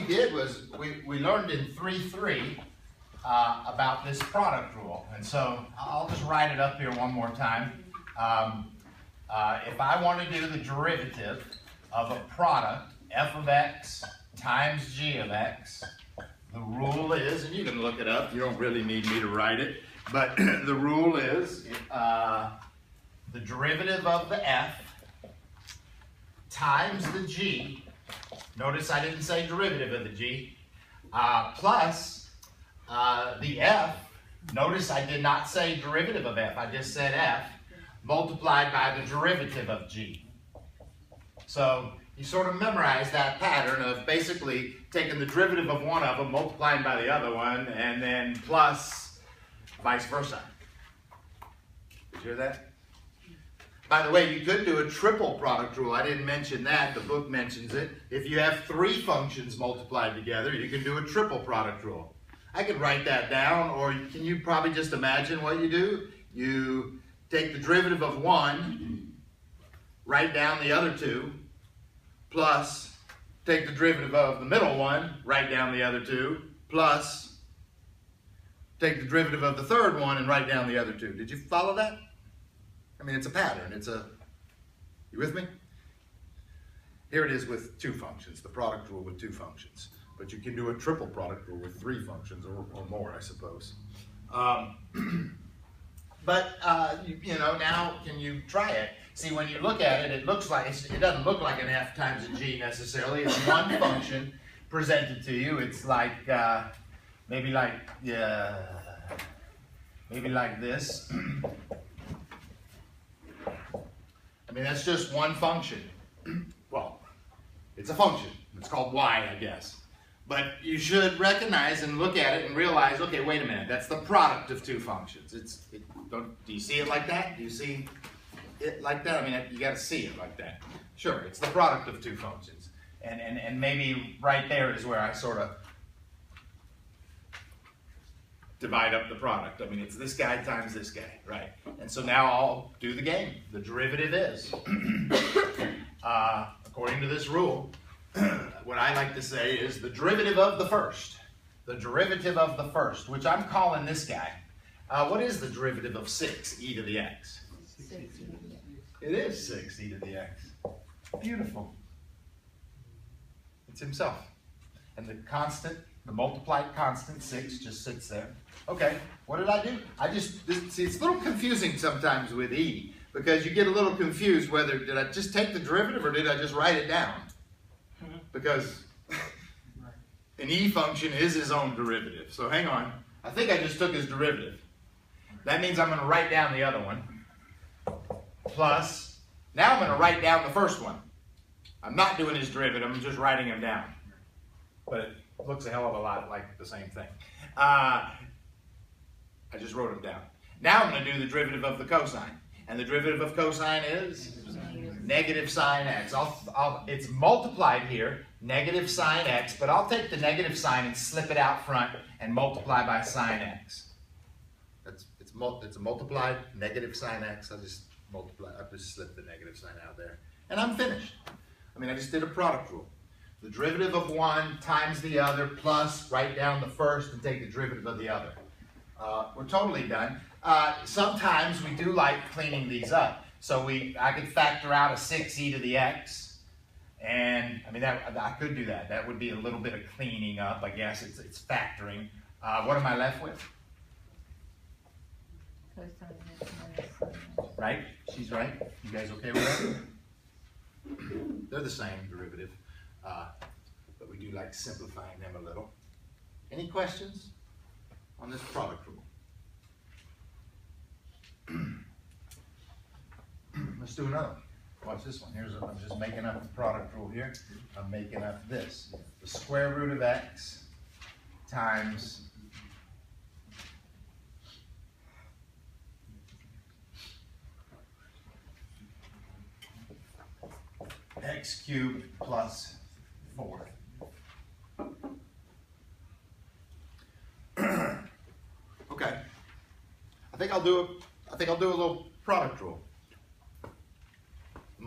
did was we learned in 3.3 about this product rule. And so I'll just write it up here one more time. If I want to do the derivative of a product, f of x times g of x, the rule is, and you can look it up, you don't really need me to write it, but the rule is the derivative of the f times the g, notice I didn't say derivative of the g, plus the f, notice I did not say derivative of f, I just said f, multiplied by the derivative of g. So you sort of memorize that pattern of basically taking the derivative of one of them, multiplying by the other one, and then plus vice versa. Did you hear that? By the way, you could do a triple product rule. I didn't mention that. The book mentions it. If you have three functions multiplied together, you can do a triple product rule. I could write that down, or can you probably just imagine what you do? You take the derivative of one, write down the other two, plus take the derivative of the middle one, write down the other two, plus take the derivative of the third one and write down the other two. Did you follow that? I mean, it's a pattern. You with me? Here it is with two functions, the product rule with two functions. But you can do a triple product rule with three functions or more, I suppose. You know, now can you try it? See, when you look at it, it doesn't look like an f times a g necessarily. It's one function presented to you. It's like maybe like this. I mean, that's just one function. Well, it's a function. It's called y, I guess. But you should recognize and look at it and realize, okay, wait a minute, that's the product of two functions. Do you see it like that? Do you see it like that? I mean, you got to see it like that. Sure, it's the product of two functions. And maybe right there is where I sort of divide up the product. I mean, it's this guy times this guy, right? And so now I'll do the game. The derivative is, according to this rule, what I like to say is the derivative of the first. The derivative of the first, which I'm calling this guy. What is the derivative of 6 e to the x? 6 e to the x. It is 6 e to the x. Beautiful. It's himself. And the constant, the multiplied constant, 6, just sits there. Okay, what did I do? See, it's a little confusing sometimes with e, because you get a little confused whether, did I just take the derivative or did I just write it down? Because an e function is his own derivative. So hang on. I think I just took his derivative. That means I'm going to write down the other one. Plus, now I'm going to write down the first one. I'm not doing his derivative, I'm just writing him down. But it looks a hell of a lot like the same thing. I just wrote him down. Now I'm going to do the derivative of the cosine. And the derivative of cosine is negative sine x. It's multiplied here, negative sine x, but I'll take the negative sign and slip it out front and multiply by sine x. It's a multiplied negative sine x. I'll just slip the negative sign out there. And I'm finished. I mean, I just did a product rule. The derivative of one times the other plus write down the first and take the derivative of the other. We're totally done. Sometimes we do like cleaning these up. So I could factor out a 6 e to the x, and I mean I could do that. That would be a little bit of cleaning up, I guess. It's factoring. What am I left with? Right? She's right. You guys okay with that? They're the same derivative, but we do like simplifying them a little. Any questions on this product rule? Let's do another. Watch this one. I'm just making up the product rule here. I'm making up this. The square root of x times x cubed plus 4. Okay. I think I'll do a little product rule.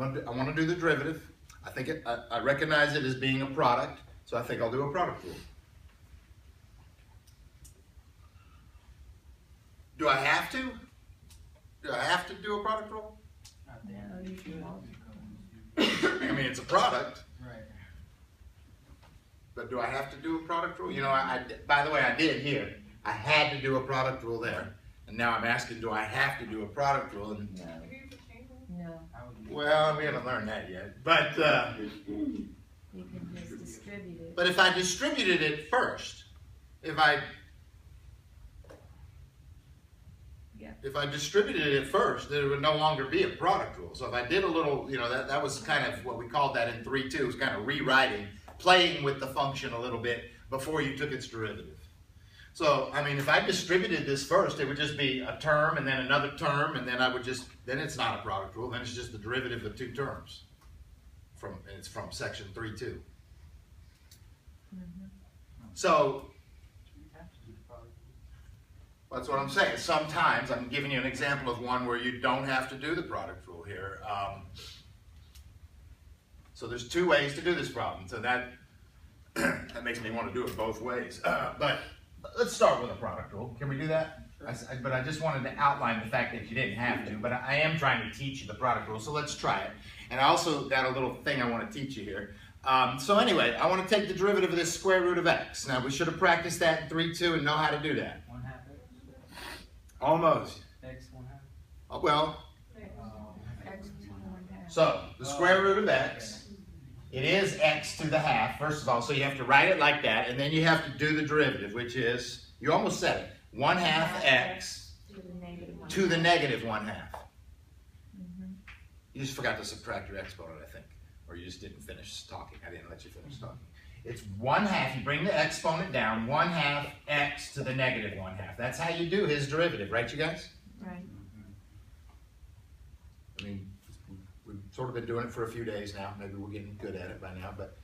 I want to do the derivative. I recognize it as being a product, So I think I'll do a product rule. Do I have to? Do I have to do a product rule? No, you can multiply. I mean, it's a product. Right. But do I have to do a product rule? You know, by the way, I did here. I had to do a product rule there. And now I'm asking, do I have to do a product rule? And, No. well, we haven't learned that yet. But You can just distribute it. but if I distributed it first, if I distributed it first, there would no longer be a product rule. So if I did a little, you know, that was kind of what we called that in 3.2, was kind of rewriting, playing with the function a little bit before you took its derivative. So, I mean, if I distributed this first, it would just be a term and then another term, and then then it's not a product rule, then it's just the derivative of two terms. It's from section 3.2. So, that's what I'm saying. Sometimes, I'm giving you an example of one where you don't have to do the product rule here. So there's two ways to do this problem. So that makes me want to do it both ways. But let's start with a product rule. Can we do that? But I just wanted to outline the fact that you didn't have to. But I am trying to teach you the product rule, so let's try it. And I also got a little thing I want to teach you here. So anyway, I want to take the derivative of this square root of x. Now, we should have practiced that in 3.2 and know how to do that. Almost. X 1/2. Oh, well, X to 1/2. so the square root of x, it is x to the half, first of all, so you have to write it like that, and then you have to do the derivative, which is, you almost said it, 1/2 x to the negative 1/2. You just forgot to subtract your exponent, I think, or you just didn't finish talking. I didn't let you finish talking. It's 1/2, you bring the exponent down, 1/2 x to the negative 1/2. That's how you do his derivative, right, you guys? Right. I mean, we've sort of been doing it for a few days now. Maybe we're getting good at it by now, but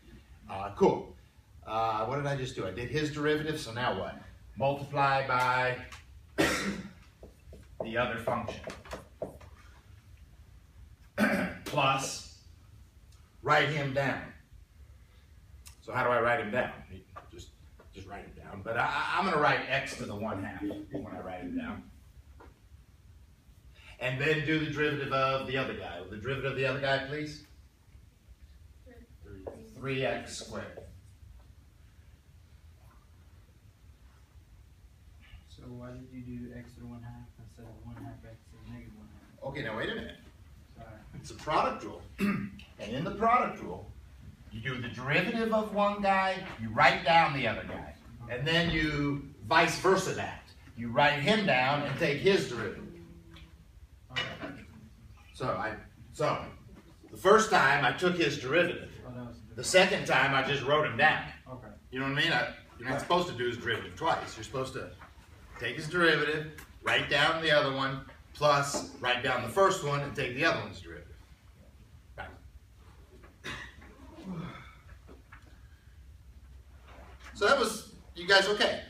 cool. What did I just do? I did his derivative, so now what? Multiply by the other function. Plus, write him down. So how do I write him down? Just write him down. But I'm going to write x to the 1/2 when I write him down. And then do the derivative of the other guy. The derivative of the other guy, please? 3x squared. So why did you do x to the 1/2 instead of 1/2 x to the negative 1/2? Okay, now wait a minute. Sorry. It's a product rule. And in the product rule, you do the derivative of one guy, you write down the other guy. And then you vice versa that. You write him down and take his derivative. So the first time I took his derivative. The second time I just wrote him down. Okay. You know what I mean? You're not supposed to do his derivative twice. You're supposed to take his derivative, write down the other one, plus write down the first one and take the other one's derivative. Right. So that was, you guys okay?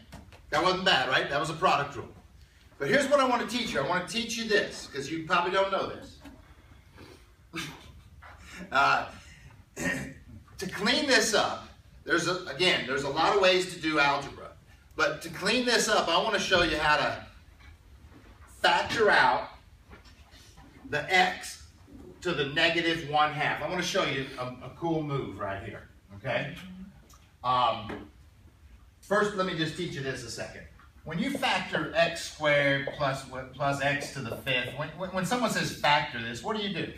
That wasn't bad, right? That was a product rule. But here's what I want to teach you. I want to teach you this, because you probably don't know this. To clean this up, there's a lot of ways to do algebra. But to clean this up, I want to show you how to factor out the x to the negative 1/2. I want to show you a cool move right here, okay? First, let me just teach you this a second. When you factor x squared plus x to the 5th, when someone says factor this, what do you do?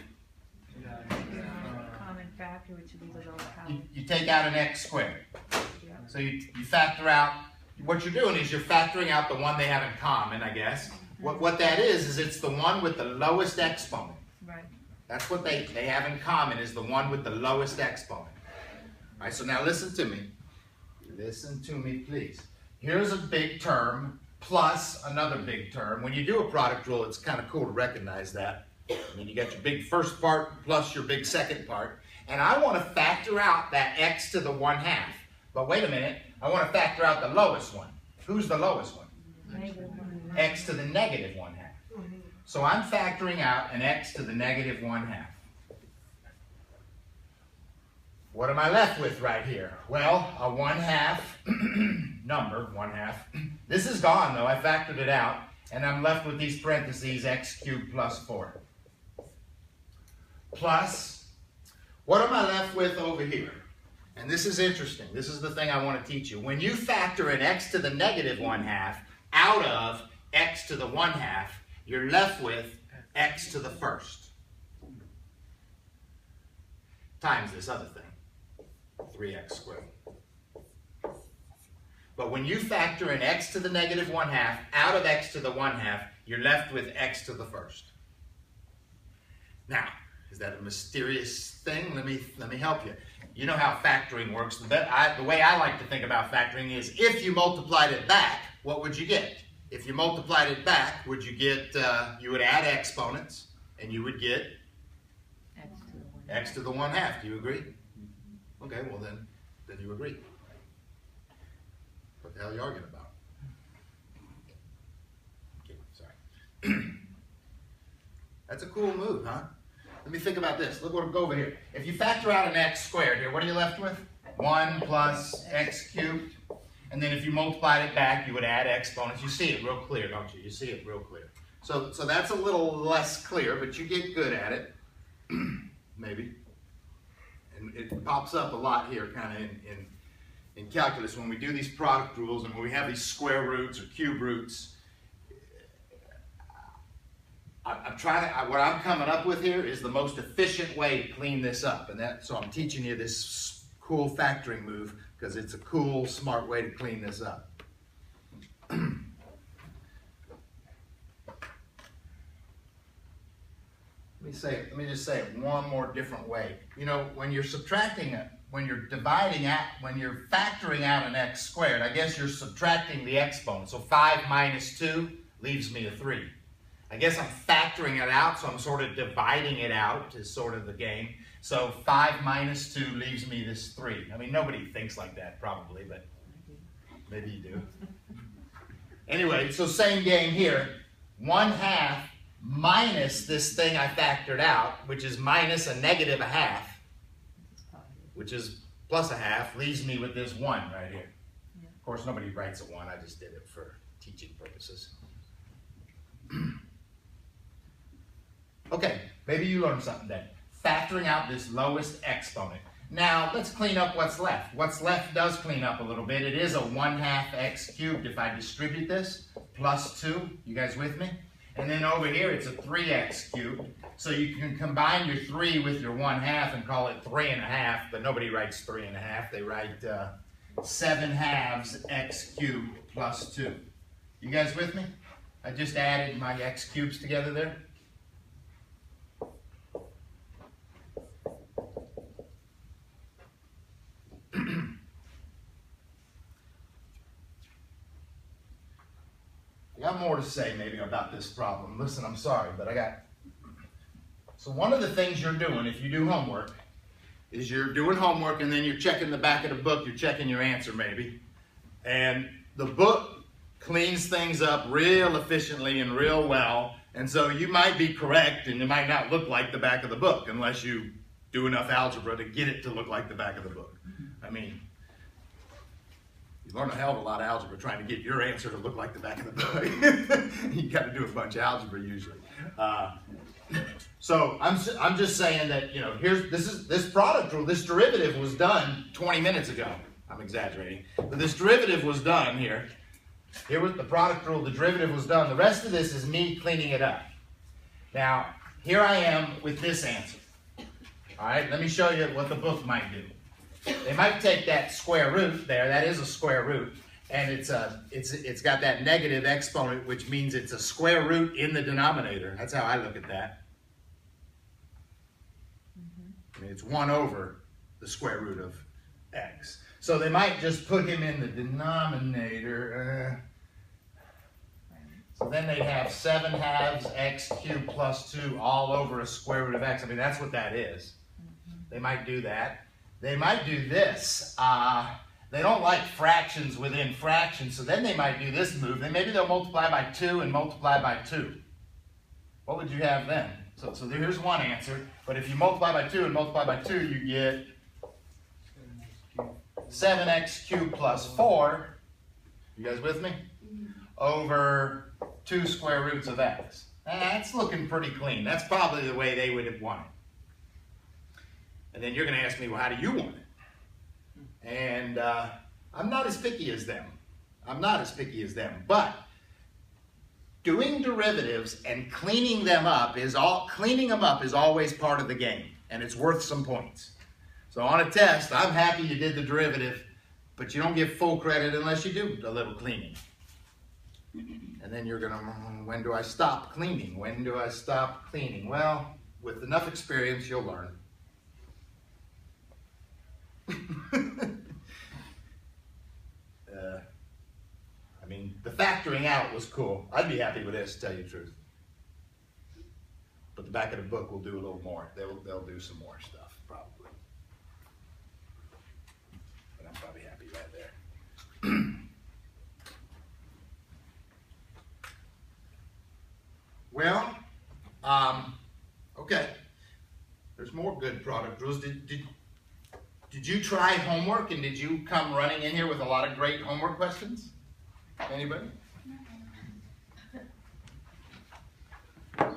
Common factor, which would be the lower power. You take out an x squared. Yeah. So you factor out, what you're doing is you're factoring out the one they have in common, I guess. What that is it's the one with the lowest exponent. Right. That's what they have in common, is the one with the lowest exponent. All right, so now listen to me. Listen to me, please. Here's a big term plus another big term. When you do a product rule, it's kind of cool to recognize that. I mean, you got your big first part plus your big second part. And I want to factor out that x to the 1/2. But wait a minute, I want to factor out the lowest one. Who's the lowest one? Negative 1/2. X to the negative 1/2. So I'm factoring out an x to the negative 1/2. what am I left with right here? Well, a 1/2 number, 1/2. This is gone though, I factored it out, and I'm left with these parentheses, x cubed plus 4. Plus, what am I left with over here? And this is interesting. This is the thing I want to teach you. When you factor an x to the negative 1/2 out of x to the 1/2, you're left with x to the first times this other thing, 3x squared. But when you factor in x to the negative 1/2 out of x to the 1/2, you're left with x to the first. Now, is that a mysterious thing? Let me help you. You know how factoring works. The way I like to think about factoring is if you multiplied it back, what would you get? If you multiplied it back, would you get, you would add exponents, and you would get x to the 1/2. Do you agree? Okay, well then you agree. What the hell are you arguing about? Okay, sorry. That's a cool move, huh? Let me think about this. Look what go over here. If you factor out an x squared here, what are you left with? 1 plus x cubed. And then if you multiplied it back, you would add exponents. You see it real clear, don't you? You see it real clear. So that's a little less clear, but you get good at it. Maybe. And it pops up a lot here kind of in calculus when we do these product rules and when we have these square roots or cube roots. What I'm coming up with here is the most efficient way to clean this up. So I'm teaching you this cool factoring move because it's a cool, smart way to clean this up. Let me just say it one more different way. You know, when you're factoring out an x squared, I guess you're subtracting the exponent. So 5 minus 2 leaves me a 3. I guess I'm factoring it out, so I'm sort of dividing it out is sort of the game. So 5 minus 2 leaves me this 3. I mean, nobody thinks like that probably, but maybe you do. Anyway, so same game here. 1/2 minus this thing I factored out, which is minus a negative 1/2, which is plus 1/2, leaves me with this 1 right here. Yeah. Of course, nobody writes a 1. I just did it for teaching purposes. Okay, maybe you learned something then. Factoring out this lowest exponent. Now, let's clean up what's left. What's left does clean up a little bit. It is a 1/2 x cubed if I distribute this, plus 2. You guys with me? And then over here, it's a 3x cubed. So you can combine your 3 with your 1/2 and call it 3.5, but nobody writes 3.5. They write 7/2 x cubed plus 2. You guys with me? I just added my x cubes together there. I got more to say maybe about this problem. Listen, I'm sorry, but so one of the things you're doing if you do homework is you're doing homework and then you're checking the back of the book, you're checking your answer maybe. And the book cleans things up real efficiently and real well. And so you might be correct and it might not look like the back of the book unless you do enough algebra to get it to look like the back of the book. I mean, you learn a hell of a lot of algebra trying to get your answer to look like the back of the book. You got to do a bunch of algebra usually. So I'm just saying that, you know, this product rule, this derivative was done 20 minutes ago. I'm exaggerating, but this derivative was done here. Here was the product rule. The derivative was done. The rest of this is me cleaning it up. Now here I am with this answer. All right, let me show you what the book might do. They might take that square root there, that is a square root, and it's got that negative exponent, which means it's a square root in the denominator. That's how I look at that. I mean, it's 1 over the square root of x. So they might just put him in the denominator. So then they'd have 7/2 x cubed plus 2 all over a square root of x. I mean, that's what that is. They might do that. They might do this. They don't like fractions within fractions, so then they might do this move. Maybe they'll multiply by 2 and multiply by 2. What would you have then? So here's one answer, but if you multiply by 2 and multiply by 2, you get 7x cubed plus 4, you guys with me? Over 2 square roots of x. That's looking pretty clean. That's probably the way they would have wanted it. And then you're going to ask me, well, how do you want it? And I'm not as picky as them. I'm not as picky as them. But doing derivatives and cleaning them up is always part of the game. And it's worth some points. So on a test, I'm happy you did the derivative, but you don't get full credit unless you do a little cleaning. And then you're going to, when do I stop cleaning? When do I stop cleaning? Well, with enough experience, you'll learn. I mean, the factoring out was cool. I'd be happy with this, to tell you the truth. But the back of the book will do a little more. They'll do some more stuff, probably. But I'm probably happy right there. Well, okay. There's more good product rules. Did you try homework and did you come running in here with a lot of great homework questions? Anybody?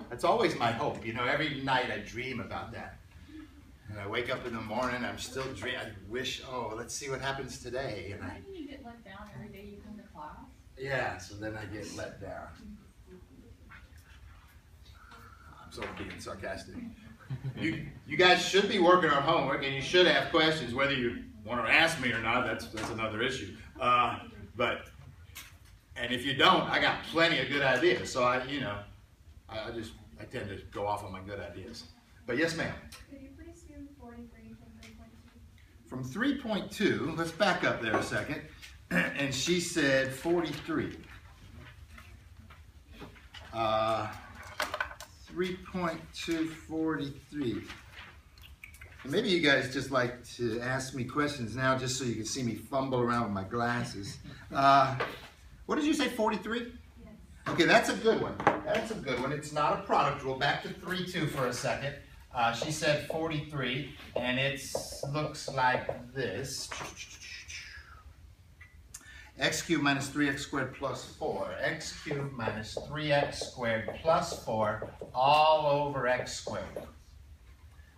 That's always my hope. You know, every night I dream about that. And I wake up in the morning, I'm still dreaming. I wish, oh, let's see what happens today. And Why do you get let down every day you come to class? yeah, so then I get let down. I'm sort of being sarcastic. You guys should be working on homework, and you should have questions. Whether you want to ask me or not, that's another issue. And if you don't, I got plenty of good ideas. So I tend to go off on my good ideas. But yes, ma'am. Could you please do 43 from 3.2? From 3.2, let's back up there a second. And she said 43. 3.2, 43. Maybe you guys just like to ask me questions now just so you can see me fumble around with my glasses. What did you say, 43? Yes. Okay, that's a good one. That's a good one. It's not a product rule. Back to 3.2 for a second. She said 43, and it looks like this. X cubed minus 3x squared plus 4. X cubed minus 3x squared plus 4 all over x squared.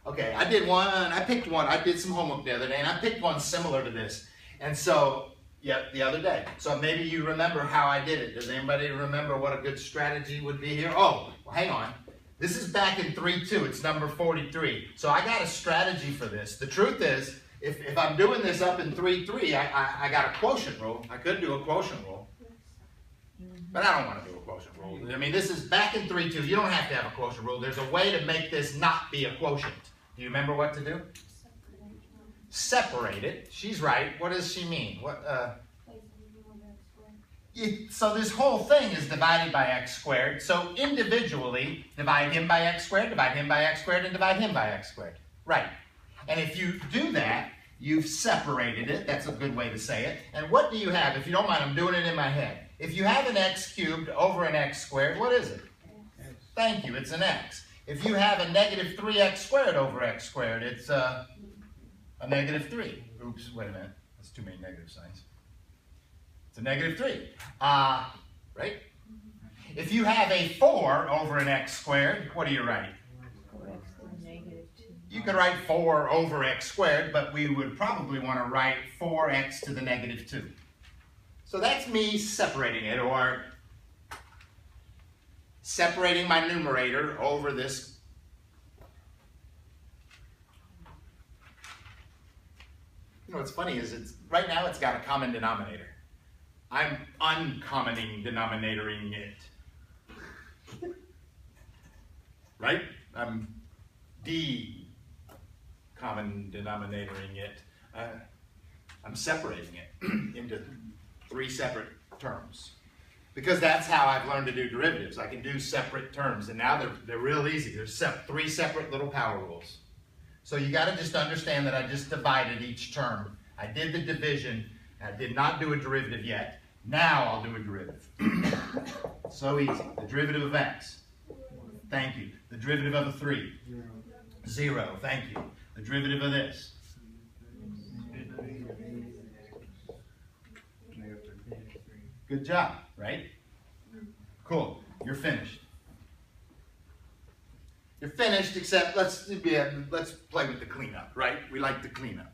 Okay, I did one, I picked one. I did some homework the other day, and I picked one similar to this. And so, yep, the other day. So maybe you remember how I did it. Does anybody remember what a good strategy would be here? Oh, well, hang on. This is back in 3.2. It's number 43. So I got a strategy for this. The truth is, if I'm doing this up in 3.3, I got a quotient rule. I could do a quotient rule. But I don't want to do a quotient rule. I mean, this is back in 3.2. You don't have to have a quotient rule. There's a way to make this not be a quotient. Do you remember what to do? Separate it. She's right. What does she mean? So this whole thing is divided by x squared. So individually, divide him by x squared, divide him by x squared, and divide him by x squared. Right. And if you do that, you've separated it. That's a good way to say it. And what do you have? If you don't mind, I'm doing it in my head. If you have an x cubed over an x squared, what is it? X. Thank you. It's an x. If you have a negative 3x squared over x squared, it's a negative 3. Oops, wait a minute. That's too many negative signs. It's a negative 3. Right? If you have a 4 over an x squared, what do you write? 4x to the negative 2. You could write 4 over x squared, but we would probably want to write 4x to the negative 2. So that's me separating it, or separating my numerator over this. You know what's funny is right now it's got a common denominator. I'm uncommoning denominatoring it. Right? I'm common denominatoring it. I'm separating it into 3 separate terms. Because that's how I've learned to do derivatives. I can do separate terms, and now they're real easy. There's 3 separate little power rules. So you got to just understand that I just divided each term. I did the division. I did not do a derivative yet. Now I'll do a derivative. So easy. The derivative of x. Thank you. The derivative of a 3. 0. Thank you. The derivative of this. Good job, right? Cool. You're finished. You're finished, except let's play with the cleanup, right? We like the cleanup.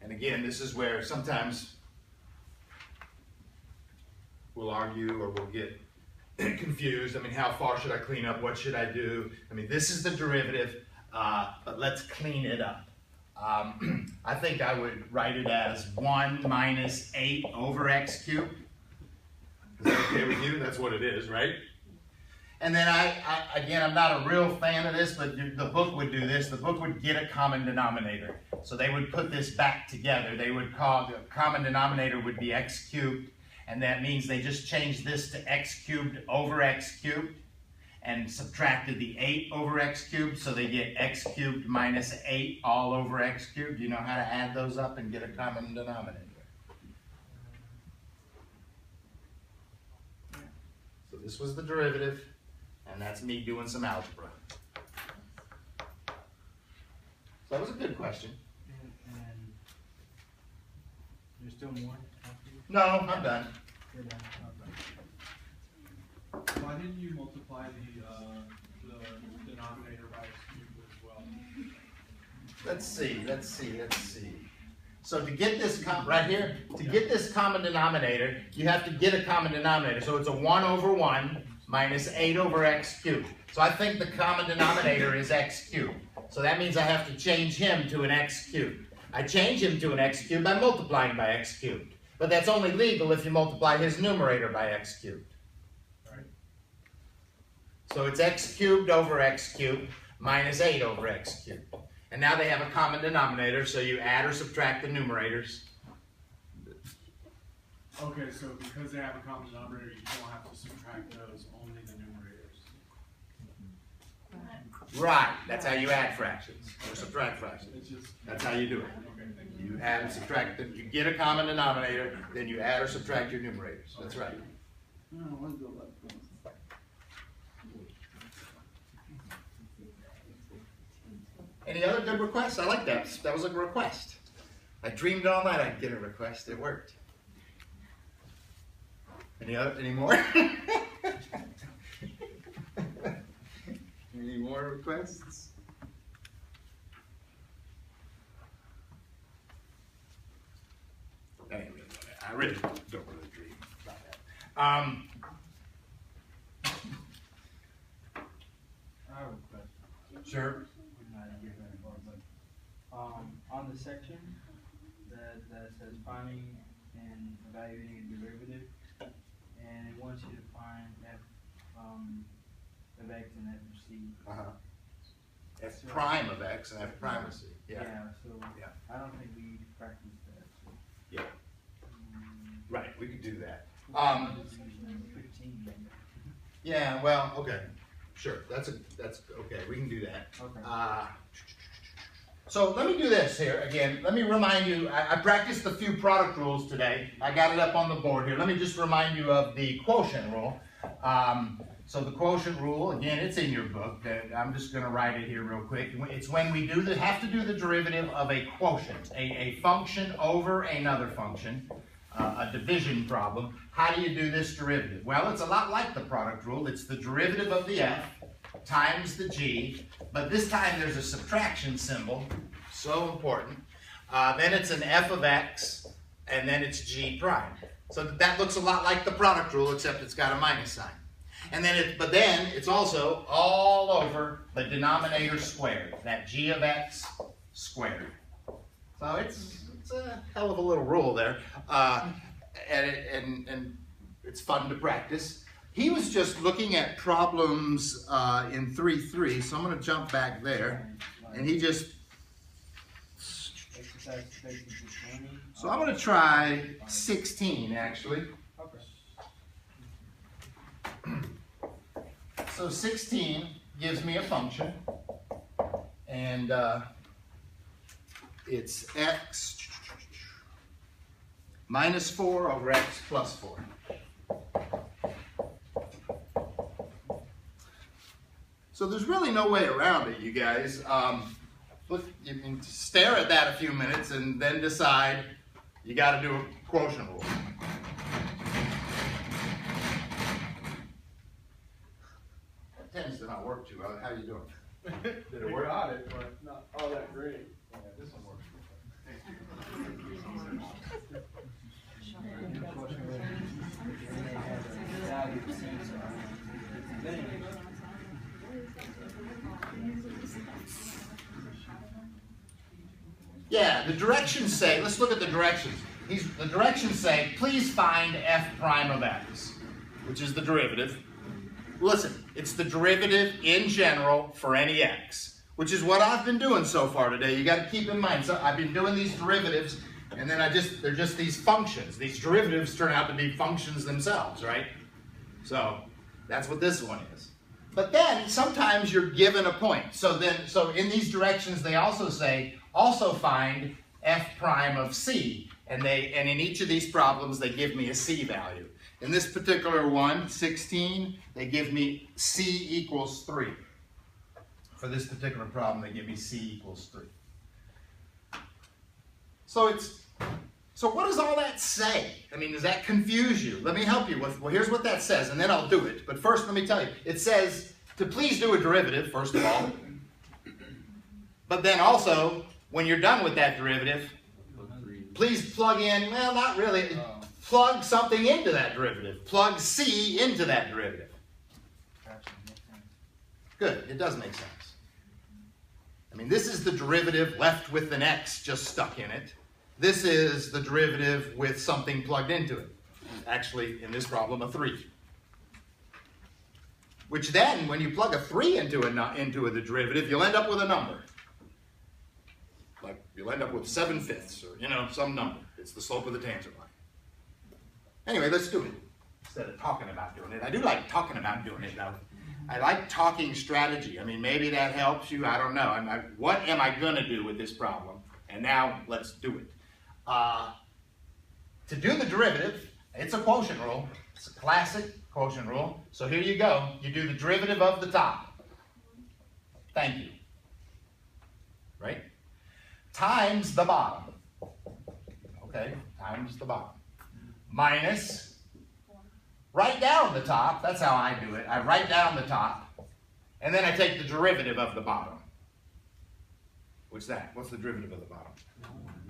And again, this is where sometimes we'll argue or we'll get confused. I mean, how far should I clean up? What should I do? I mean, this is the derivative, but let's clean it up. I think I would write it as 1 minus 8 over x cubed. Is that okay with you? That's what it is, right? And then again, I'm not a real fan of this, but the book would do this. The book would get a common denominator. So they would put this back together. They would call the common denominator would be x cubed. And that means they just changed this to x cubed over x cubed and subtracted the 8 over x cubed. So they get x cubed minus 8 all over x cubed. You know how to add those up and get a common denominator. So this was the derivative, and that's me doing some algebra. So that was a good question. And there's still more? No, I'm done. You're done. Why didn't you multiply the denominator by its cube as well? Let's see. So to get this, right here, to get this common denominator, you have to get a common denominator. So it's a 1 over 1 minus 8 over x cubed. So I think the common denominator is x cubed. So that means I have to change him to an x cubed. I change him to an x cubed by multiplying by x cubed. But that's only legal if you multiply his numerator by x cubed. Right. So it's x cubed over x cubed minus 8 over x cubed. And now they have a common denominator, so you add or subtract the numerators. Okay, so because they have a common denominator, you don't have to subtract those, only the numerators. Right, that's how you add fractions, or subtract fractions. It's just, That's how you do it. okay, thank you. You add and subtract, you get a common denominator, then you add or subtract your numerators. That's right. Any other good requests? I like that. That was a request. I dreamed all night I'd get a request. It worked. Any more? Any more requests? Anyway, I really don't really dream about that. I have a question. Sure. We might get that far, but on the section that says finding and evaluating a derivative, and it wants you to find f of x and f of c. F prime of x and f prime of c. Yeah. So Yeah. I don't think we need to practice that. So. Yeah. Right. We could do that. I'll just use number 15. Yeah. Well. Okay. Sure. That's okay. We can do that. Okay. So let me do this here again. Let me remind you, I practiced a few product rules today. I got it up on the board here. Let me just remind you of the quotient rule. So the quotient rule, again, it's in your book. I'm just going to write it here real quick. It's when we have to do the derivative of a quotient, a function over another function, a division problem. How do you do this derivative? Well, it's a lot like the product rule. It's the derivative of the f times the g, but this time there's a subtraction symbol, so important. Then it's an f of x, and then it's g prime. So that looks a lot like the product rule, except it's got a minus sign. And then but then it's also all over the denominator squared, that g of x squared. So it's a hell of a little rule there, and it's fun to practice. He was just looking at problems in 3.3, so I'm going to jump back there, and he just. So I'm going to try 16 actually. So 16 gives me a function, and it's x minus 4 over x plus 4. So there's really no way around it, you guys. Look, you can stare at that a few minutes and then decide you got to do a quotient rule. tends to not work too well. How are you doing? Did it We work? got it, but not all that great. Yeah, this one works. Yeah, the directions say, let's look at the directions. The directions say, please find f prime of x, which is the derivative. Listen, it's the derivative in general for any x, which is what I've been doing so far today. You got to keep in mind, so I've been doing these derivatives, and then they're just these functions. These derivatives turn out to be functions themselves, right? So that's what this one is. But then sometimes you're given a point. So in these directions they also say, also find f prime of c. And in each of these problems they give me a c value. In this particular one, 16, they give me c equals 3. For this particular problem, they give me c equals 3. So what does all that say? I mean, does that confuse you? Let me help you with, well, here's what that says, and then I'll do it. But first, let me tell you. It says to please do a derivative, first of all. But then also, when you're done with that derivative, please plug in, well, not really, plug something into that derivative. Plug c into that derivative. Good, it does make sense. I mean, this is the derivative left with an x just stuck in it. This is the derivative with something plugged into it. Actually, in this problem, a 3. Which then, when you plug a 3 into the derivative, you'll end up with a number. Like, you'll end up with 7/5, or, some number. It's the slope of the tangent line. Anyway, let's do it. Instead of talking about doing it. I do like talking about doing it, though. I like talking strategy. I mean, maybe that helps you. I don't know. What am I going to do with this problem? And now, let's do it. To do the derivative, it's a quotient rule. It's a classic quotient rule. So here you go. You do the derivative of the top. Thank you. Right? Times the bottom. Okay, times the bottom. Minus, write down the top. That's how I do it. I write down the top, and then I take the derivative of the bottom. What's that? What's the derivative of the bottom?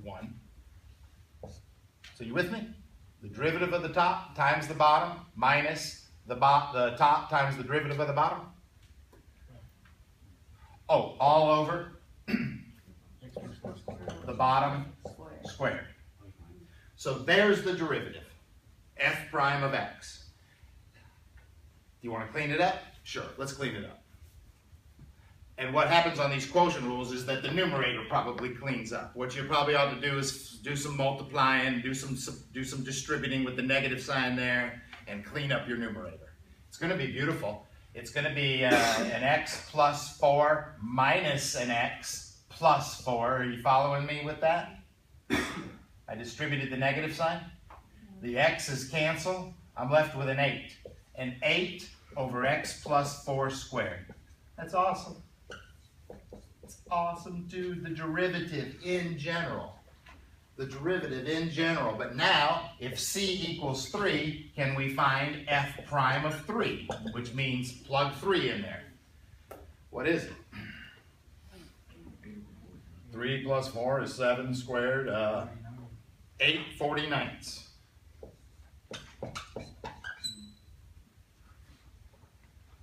1. So you with me? The derivative of the top times the bottom minus the top times the derivative of the bottom. Oh, all over the bottom squared. So there's the derivative, f prime of x. Do you want to clean it up? Sure, let's clean it up. And what happens on these quotient rules is that the numerator probably cleans up. What you probably ought to do is do some multiplying, do some distributing with the negative sign there, and clean up your numerator. It's going to be beautiful. It's going to be an x plus 4 minus an x plus 4. Are you following me with that? I distributed the negative sign. The x's cancel. I'm left with an 8. An 8 over x plus 4 squared. That's awesome. It's awesome, dude. The derivative in general. The derivative in general. But now, if c equals 3, can we find f prime of 3? Which means plug 3 in there. What is it? 3 plus 4 is 7 squared. 8/49.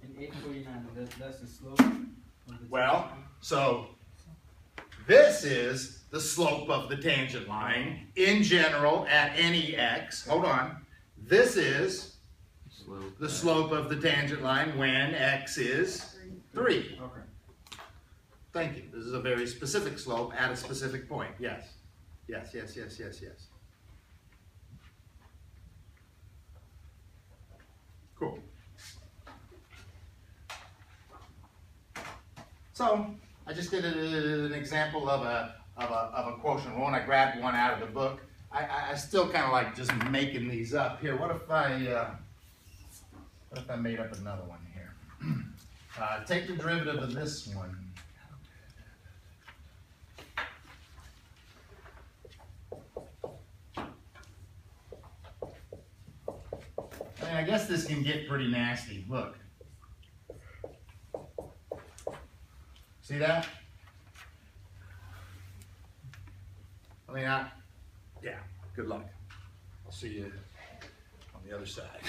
And 849, that's the slope of the Well, so this is the slope of the tangent line in general at any x. Hold on. This is the slope of the tangent line when x is 3. Okay. Thank you. This is a very specific slope at a specific point. Yes. Yes. Cool. So I just did an example of a quotient rule, and I grabbed one out of the book. I still kind of like just making these up here. What if I made up another one here? Take the derivative of this one. I mean, I guess this can get pretty nasty. Look. See that? I mean, yeah, good luck. I'll see you on the other side.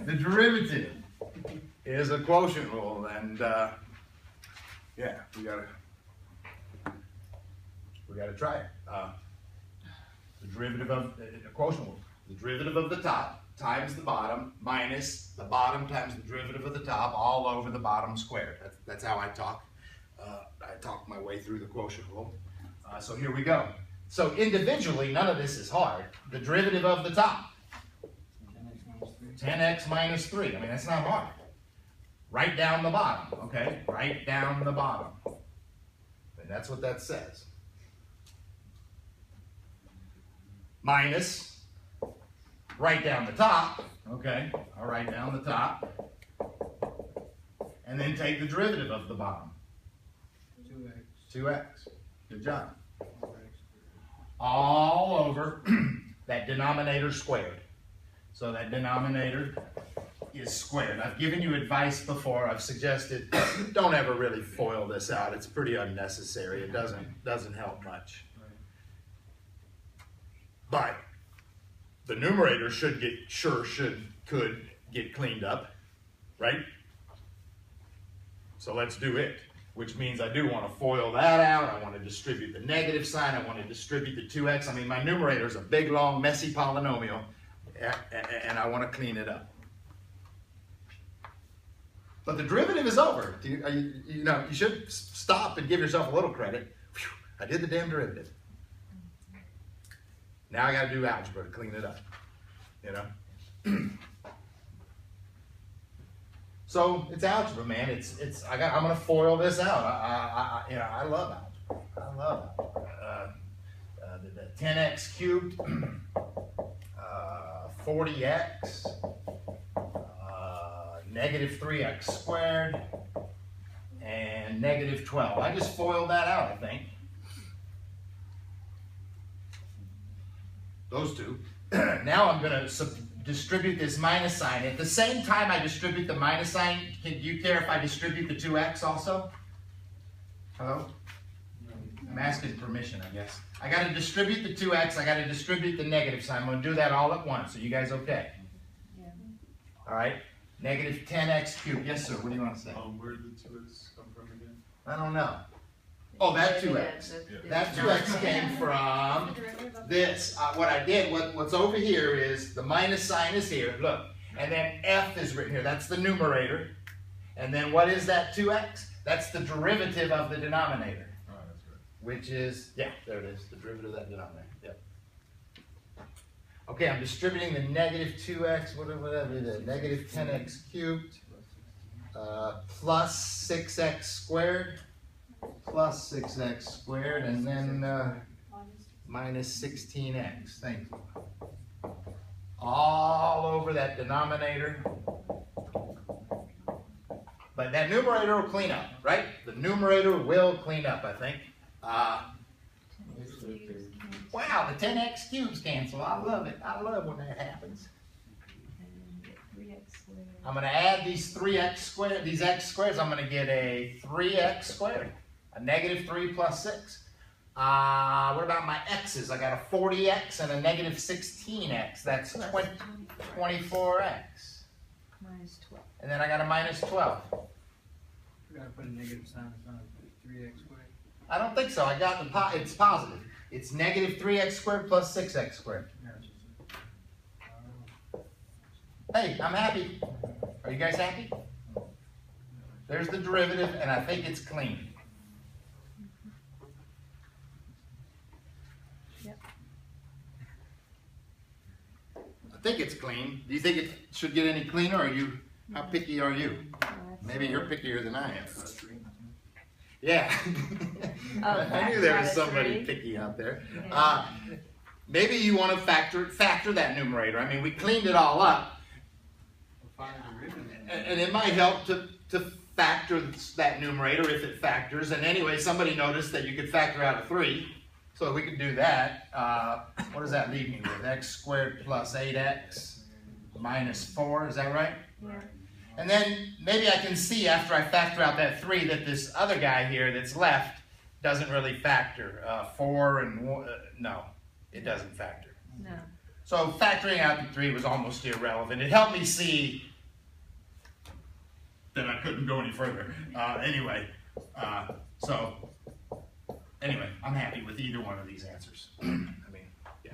The derivative is a quotient rule, and yeah, we gotta try it. The derivative of a quotient rule. The derivative of the top times the bottom minus the bottom times the derivative of the top all over the bottom squared. That's how I talk. I talk my way through the quotient rule. So here we go. So individually, none of this is hard. The derivative of the top, 10x minus 3. I mean, that's not hard. Write down the bottom, okay? Write down the bottom. And that's what that says. Minus, write down the top, okay? I'll write down the top. And then take the derivative of the bottom. 2x. Good job. All over that denominator squared. So that denominator is squared. I've given you advice before. I've suggested don't ever really FOIL this out. It's pretty unnecessary. It doesn't help much. But the numerator could get cleaned up, right? So let's do it. Which means I do want to FOIL that out. I want to distribute the negative sign. I want to distribute the 2x. I mean, my numerator is a big, long, messy polynomial, and I want to clean it up. But the derivative is over. You know, you should stop and give yourself a little credit. Whew, I did the damn derivative. Now I got to do algebra to clean it up. You know. So it's algebra, man. I'm gonna FOIL this out. I love algebra. I love algebra. The 10x cubed, 40x, negative 3x squared, and negative 12. I just FOILed that out, I think. Those two. Now I'm gonna distribute this minus sign. At the same time I distribute the minus sign, do you care if I distribute the 2x also? Hello? I'm asking permission, I guess. I got to distribute the 2x. I got to distribute the negative sign. I'm going to do that all at once. Are you guys okay? Yeah. All right. Negative 10x cubed. Yes, sir. What do you want to say? Where did the 2x come from again? I don't know. Oh, that 2x. That 2x came from this. What I did, what's over here is the minus sign is here. Look. And then f is written here. That's the numerator. And then what is that 2x? That's the derivative of the denominator. Oh, that's right. Which is, yeah, there it is. The derivative of that denominator. Yep. Okay, I'm distributing the negative 2x, whatever that is, negative 10x cubed, plus 6x squared. Plus 6x squared, and then minus 16x. Thank you. All over that denominator. But that numerator will clean up, right? The numerator will clean up, I think. Wow, the 10x cubes cancel. I love it. I love when that happens. I'm going to add these 3x squared, these x squares. I'm going to get a 3x squared. A negative 3 plus 6. What about my x's? I got a 40x and a negative 16x. That's 24x. Minus 12. And then I got a minus 12. We gotta put a negative sign in front of 3x squared. I don't think so. I got it's positive. It's negative 3x squared plus 6x squared. Hey, I'm happy. Are you guys happy? There's the derivative, and I think it's clean. I think it's clean. Do you think it should get any cleaner, or how picky are you? Maybe you're pickier than I am. Yeah. I knew there was somebody picky out there. Maybe you want to factor that numerator. I mean, we cleaned it all up. And it might help to factor that numerator if it factors. And anyway, somebody noticed that you could factor out a 3. So we could do that. What does that leave me with? X squared plus 8x minus 4. Is that right? Yeah. And then maybe I can see after I factor out that 3 that this other guy here that's left doesn't really factor. 4 and 1, no, it doesn't factor. No. So factoring out the 3 was almost irrelevant. It helped me see that I couldn't go any further. Anyway, I'm happy with either one of these answers. I mean, yeah.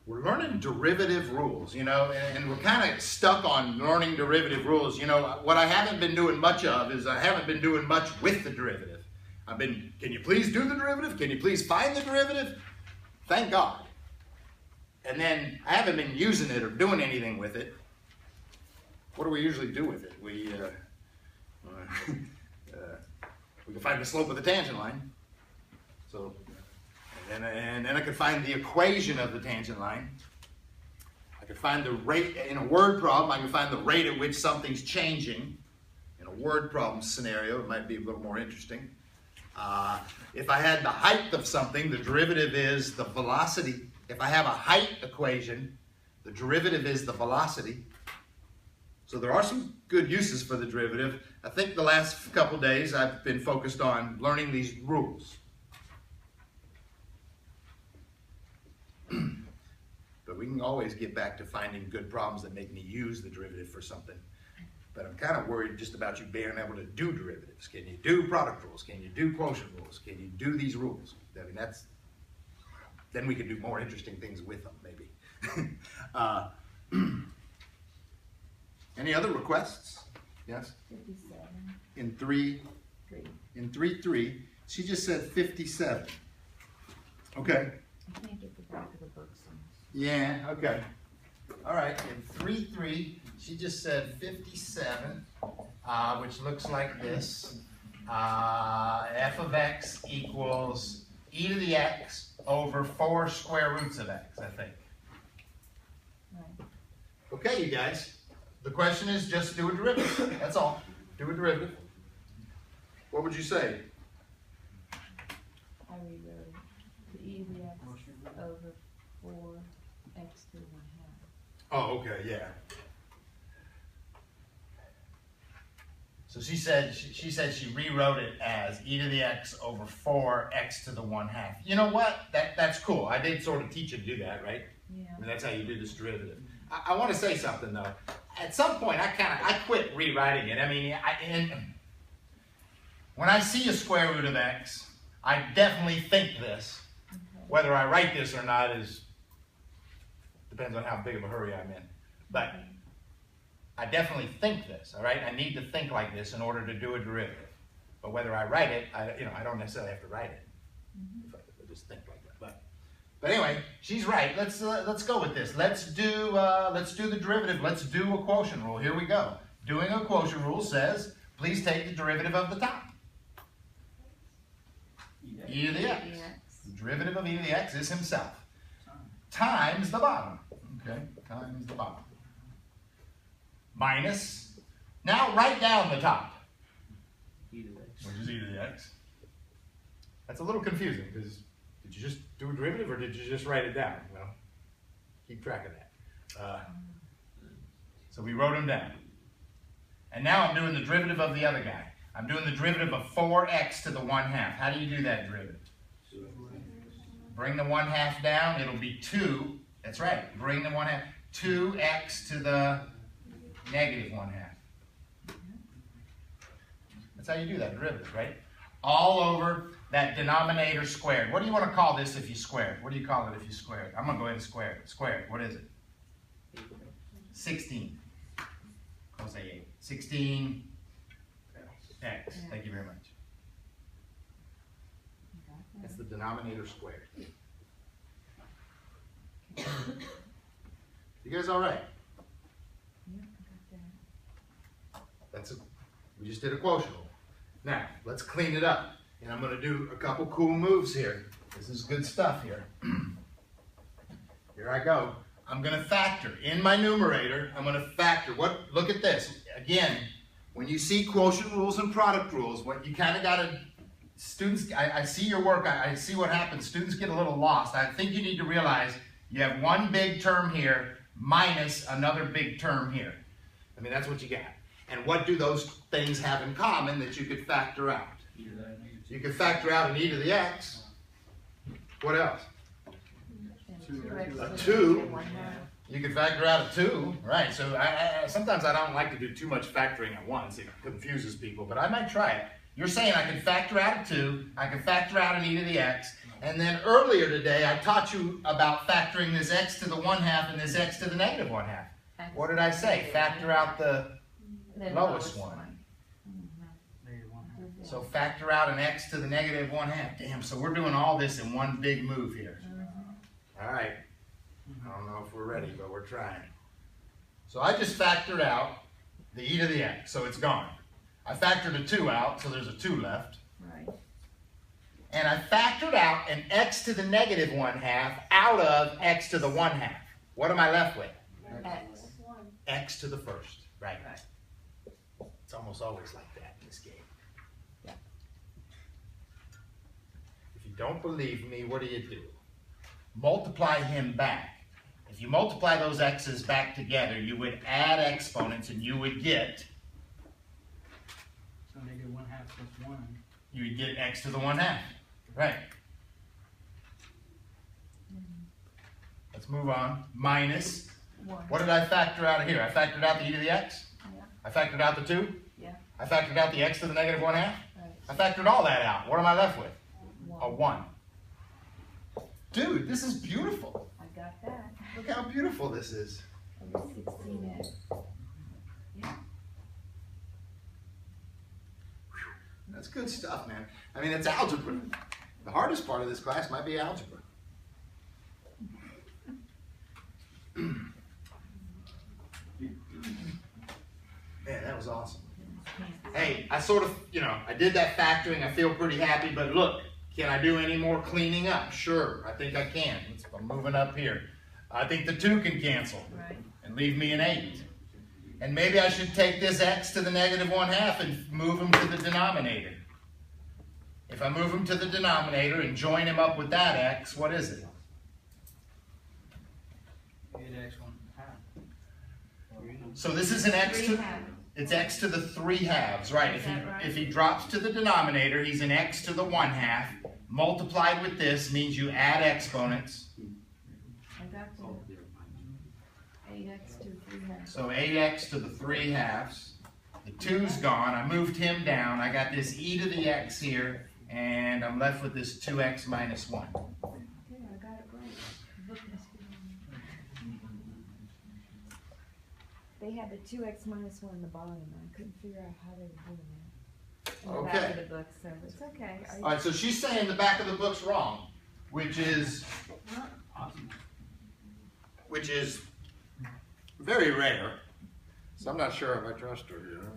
We're learning derivative rules, you know, and we're kind of stuck on learning derivative rules. You know, what I haven't been doing much of is I haven't been doing much with the derivative. Can you please do the derivative? Can you please find the derivative? Thank God. And then I haven't been using it or doing anything with it. What do we usually do with it? We can find the slope of the tangent line. So, and then I could find the equation of the tangent line. I could find the rate, in a word problem, I can find the rate at which something's changing. In a word problem scenario, it might be a little more interesting. If I had the height of something, the derivative is the velocity. If I have a height equation, the derivative is the velocity. So there are some good uses for the derivative. I think the last couple days I've been focused on learning these rules. But we can always get back to finding good problems that make me use the derivative for something. But I'm kind of worried just about you being able to do derivatives. Can you do product rules? Can you do quotient rules? Can you do these rules? I mean, then we can do more interesting things with them, maybe. Any other requests? Yes? 57. In 3, 3, she just said 57. Okay. I can't get the back of the book. Yeah, okay. All right, in 3, 3, she just said 57, which looks like this. F of x equals e to the x over 4 square roots of x, I think. Right. Okay, you guys. The question is just do a derivative. That's all. Do a derivative. What would you say? I rewrote it. The e to the x over 4x to the 1/2. Oh, okay, yeah. So she said she rewrote it as e to the x over 4x to the 1/2. You know what? That's cool. I did sort of teach you to do that, right? Yeah. I mean, that's how you do this derivative. I want to say something though. At some point, I quit rewriting it. I mean, when I see a square root of x, I definitely think this. Okay. Whether I write this or not depends on how big of a hurry I'm in. But I definitely think this, all right? I need to think like this in order to do a derivative. But whether I write it, I don't necessarily have to write it. If I just think like that. But anyway, she's right. Let's go with this. Let's do the derivative. Let's do a quotient rule. Here we go. Doing a quotient rule says, please take the derivative of the top. E to the x. The derivative of e to the x is himself. Times the bottom. Okay, times the bottom. Minus. Now write down the top. E to the x. Which is e to the x. That's a little confusing because did you just do a derivative or did you just write it down? Well, keep track of that. So we wrote them down. And now I'm doing the derivative of the other guy. I'm doing the derivative of 4x to the 1/2. How do you do that derivative? Bring the 1/2 down, it'll be 2. That's right, bring the 1/2. 2x to the negative 1/2. That's how you do that derivative, right? All over that denominator squared. What do you want to call this if you square it? What do you call it if you square it? I'm going to go ahead and square it. Square it. What is it? 16. Close 8. 16x. Thank you very much. That's the denominator squared. You guys all right? Yeah, I got that. We just did a quotient rule. Now, let's clean it up. And I'm going to do a couple cool moves here. This is good stuff here. Here I go. I'm going to factor. In my numerator, I'm going to factor. Look at this. Again, when you see quotient rules and product rules, what you kind of got to, students, I see your work, I see what happens. Students get a little lost. I think you need to realize you have one big term here minus another big term here. I mean, that's what you got. And what do those things have in common that you could factor out? You could factor out an e to the x. What else? A 2. You could factor out a 2, right? So sometimes I don't like to do too much factoring at once. It confuses people, but I might try it. You're saying I can factor out a 2, I can factor out an e to the x, and then earlier today I taught you about factoring this x to the 1/2 and this x to the negative 1/2. What did I say? Factor out the lowest one. So factor out an x to the negative 1/2. Damn, so we're doing all this in one big move here. All right. I don't know if we're ready, but we're trying. So I just factored out the e to the x, so it's gone. I factored a 2 out, so there's a 2 left. Right. And I factored out an x to the negative 1/2 out of x to the 1/2. What am I left with? X. X to the first. Right. It's almost always like that in this game. Yeah. If you don't believe me, what do? Multiply him back. If you multiply those x's back together, you would add exponents and you would get, So negative 1/2 plus 1. you would get x to the 1/2. Right. Let's move on. Minus, 1. what did I factor out of here? I factored out the e to the x. Yeah. I factored out the 2. Yeah. I factored out the x to the negative 1/2. Right. I factored all that out. What am I left with? 1. A 1. Dude, this is beautiful. I got that. Look how beautiful this is. Over 16x. Yeah. That's good stuff, man. I mean, it's algebra. The hardest part of this class might be algebra. Man, that was awesome. Hey, I sort of, I did that factoring. I feel pretty happy, but look, can I do any more cleaning up? Sure, I think I can. I'm moving up here. I think the 2 can cancel Right. and leave me an 8. And maybe I should take this x to the negative 1/2 and move him to the denominator. If I move him to the denominator and join him up with that x, what is it? 8x 1/2. So this is an x 3 to, halves. it's x to the 3/2, right? Is that right? If he drops to the denominator, he's an x to the 1/2. Multiplied with this means you add exponents. I got the 8x to 3/2. So 8x to the 3/2. The 2's gone. I moved him down. I got this e to the x here, and I'm left with this 2x minus 1. Okay, I got it right. The book must be wrong. They had the 2x minus 1 in the bottom, and I couldn't figure out how they were doing that. In the back Okay. of the book, so it's okay. All right, so she's saying the back of the book's wrong, which is very rare. So I'm not sure if I trust her here.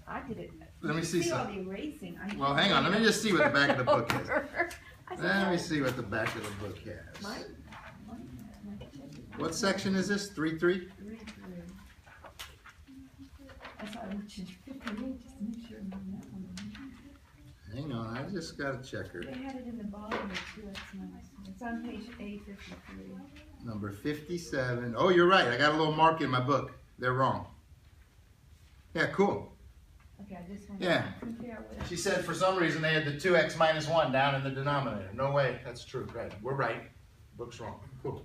I did it. Let me see all some. the erasing. Well, hang on. Let me just see what the back of the book is. I said, Let me oh, see what the back of the book has. mine. What section is this? 3-3? 3. I saw I looked at 58 just to make sure I'm on that one. Hang on, I just got to check her. They had it in the bottom of 2x minus 1. It's on page A53. Number 57. Oh, you're right. I got a little mark in my book. They're wrong. Yeah, cool. Okay, I just want Yeah. to compare what She said for some reason they had the 2x minus 1 down in the denominator. No way. That's true. Right. We're right. Book's wrong. Cool.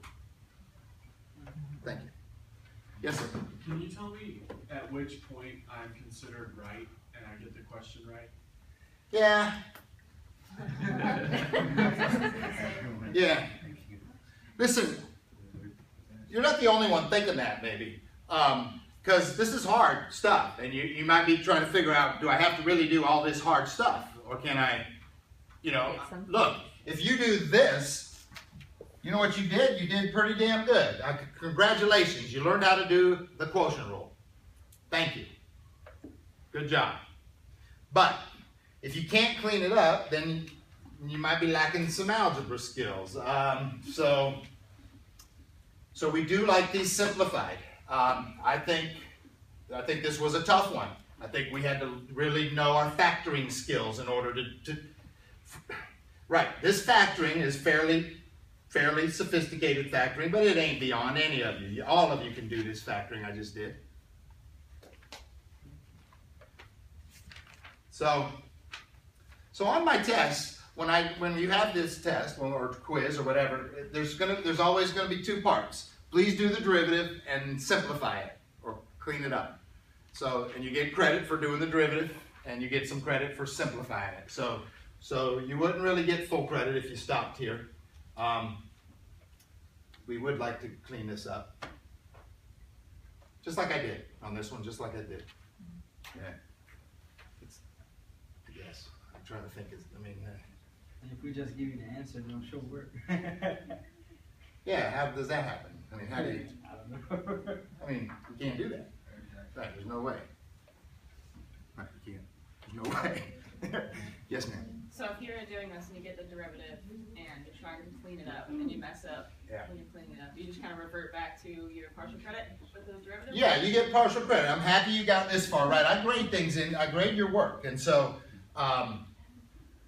Thank you. Yes, sir. Can you tell me at which point I'm considered right and I get the question right? Yeah. Yeah. Listen, you're not the only one thinking that, maybe. Because this is hard stuff, and you might be trying to figure out, do I have to really do all this hard stuff? Or can I, look, if you do this, you know what you did? You did pretty damn good. Congratulations, you learned how to do the quotient rule. Thank you. Good job. But if you can't clean it up, then you might be lacking some algebra skills. So we do like these simplified. I think this was a tough one. I think we had to really know our factoring skills in order to right. This factoring is fairly fairly sophisticated factoring, but it ain't beyond any of you. All of you can do this factoring I just did. So on my test, when you have this test or quiz or whatever, there's always gonna be two parts. Please do the derivative and simplify it or clean it up. So, and you get credit for doing the derivative, and you get some credit for simplifying it. So you wouldn't really get full credit if you stopped here. We would like to clean this up. Just like I did on this one, just like I did. Yeah. I guess. I'm trying to think, And if we just give you the answer, then it'll sure work. yeah, how does that happen? I mean, how do you, I don't know. I mean, you can't do that. Right, there's no way. Right, you can't. There's no way. Yes, ma'am. So if you're doing this and you get the derivative and you're trying to clean it up and you mess up when you're cleaning it up, you just kind of revert back to your partial credit with the derivative? Yeah, you get partial credit. I'm happy you got this far, right? I grade your work. And so,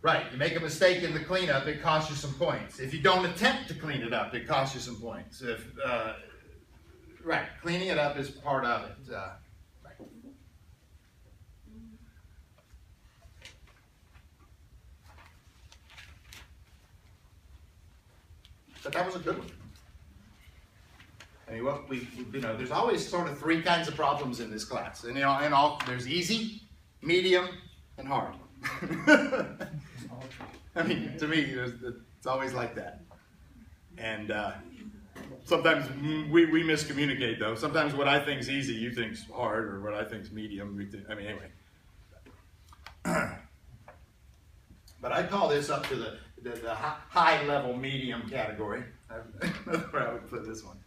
right, you make a mistake in the cleanup, it costs you some points. If you don't attempt to clean it up, it costs you some points. Right, cleaning it up is part of it. Right. But that was a good one. I mean, what there's always sort of three kinds of problems in this class, and there's easy, medium, and hard. I mean, to me, it's always like that. And sometimes we miscommunicate, though. Sometimes what I think's easy, you think's hard, or what I think's medium. Anyway. But I call this up to the high-level medium category. That's where I would put this one.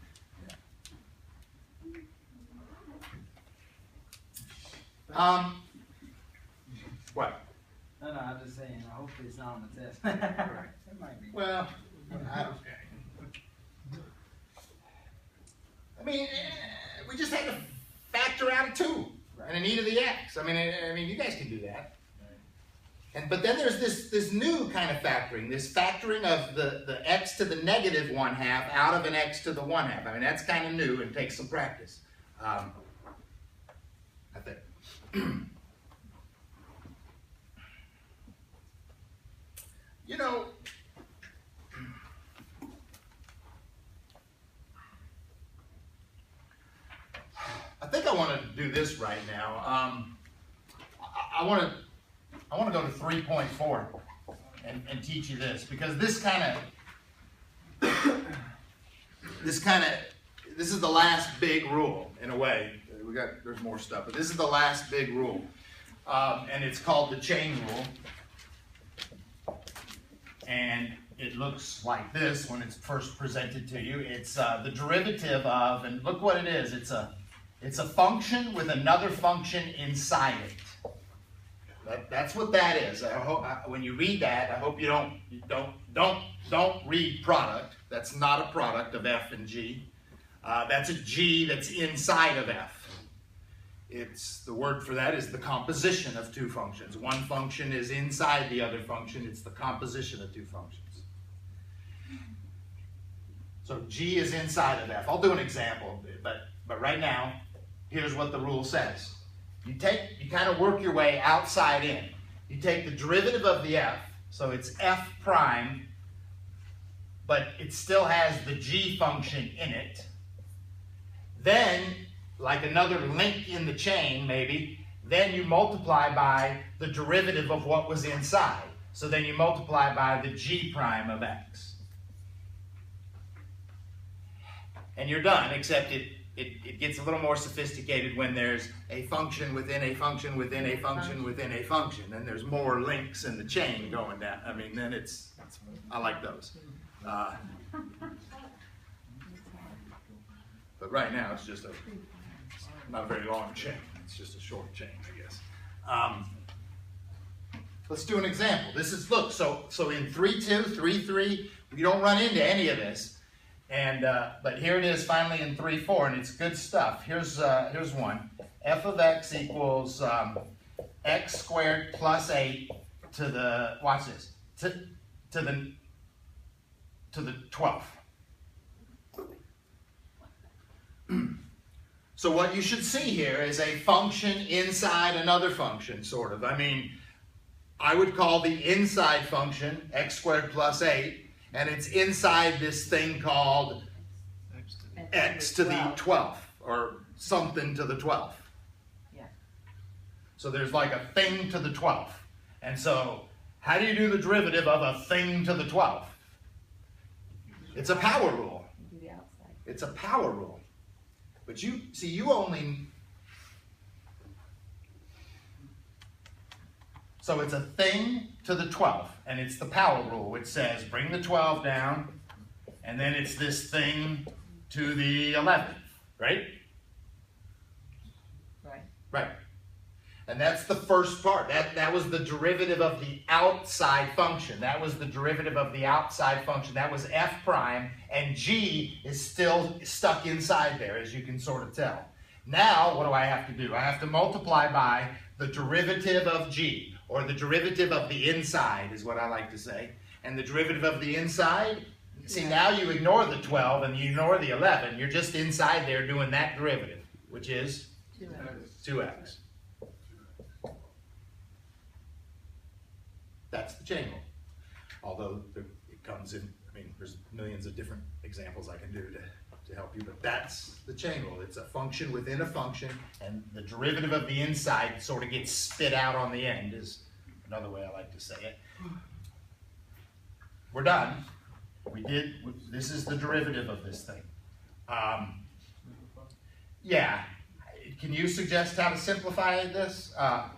Yeah. What? No, I'm just saying, I hope it's not on the test. It might be. Well, we just had to factor out a 2 and an e to the x. I mean, you guys can do that. But then there's this new kind of factoring, this factoring of the x to the negative 1/2 out of an x to the 1/2. I mean, that's kind of new and takes some practice, I think. I think I want to do this right now. I want to go to 3.4 and teach you this, because this is the last big rule in a way. There's more stuff, but this is the last big rule, and it's called the chain rule. And it looks like this when it's first presented to you. It's the derivative of, and look what it is. It's a function with another function inside it. That's what that is. I hope when you read that, I hope you don't read product. That's not a product of f and g. That's a g that's inside of f. The word for that is the composition of two functions. One function is inside the other function. It's the composition of two functions. So g is inside of f. I'll do an example, but right now, here's what the rule says. You kind of work your way outside in. You take the derivative of the f, so it's f prime, but it still has the g function in it. Then, like another link in the chain, maybe, then you multiply by the derivative of what was inside. So then you multiply by the g prime of x. And you're done, except it gets a little more sophisticated when there's a function within a function within a function within a function. Then there's more links in the chain going down. I mean, then I like those. But right now it's just not a very long chain. It's just a short chain, I guess. Let's do an example. This is, look, so in 3.2, 3.3, we don't run into any of this. And but here it is finally in 3.4, and it's good stuff. Here's one. F of x equals x squared plus 8 to the, watch this, to the to the 12th. So what you should see here is a function inside another function, sort of. I mean, I would call the inside function x squared plus 8, and it's inside this thing called x to the 12th, or something to the 12th. Yeah. So there's like a thing to the 12th. And so, how do you do the derivative of a thing to the 12th? It's a power rule. You do the outside. It's a power rule. But you, see, you only... So it's a thing to the 12th, and it's the power rule, which says bring the 12 down, and then it's this thing to the 11th, right? Right. Right. And that's the first part. That was the derivative of the outside function. That was the derivative of the outside function. That was f prime, and g is still stuck inside there, as you can sort of tell. Now, what do I have to do? I have to multiply by the derivative of g, or the derivative of the inside, is what I like to say. And the derivative of the inside, see, now you ignore the 12 and you ignore the 11. You're just inside there doing that derivative, which is 2x. That's the chain rule. Although it comes in, I mean, there's millions of different examples I can do to help you, but that's the chain rule. It's a function within a function, and the derivative of the inside sort of gets spit out on the end, is another way I like to say it. We're done. This is the derivative of this thing. Yeah. Can you suggest how to simplify this? 24x.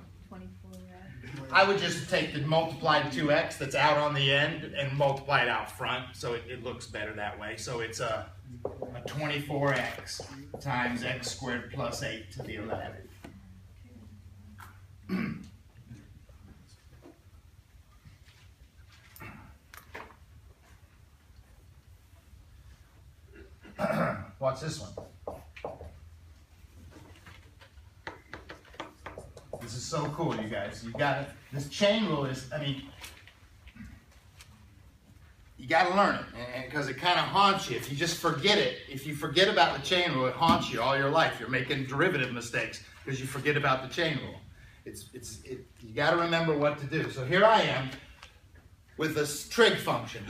I would just take the multiplied 2x that's out on the end and multiply it out front, so it looks better that way. So it's a 24x times x squared plus 8 to the 11. What's this one? This is so cool, you guys. You got it. This chain rule is, I mean, you got to learn it, because it kind of haunts you. If you just forget it, if you forget about the chain rule, it haunts you all your life. You're making derivative mistakes because you forget about the chain rule. You got to remember what to do. So here I am with this trig function.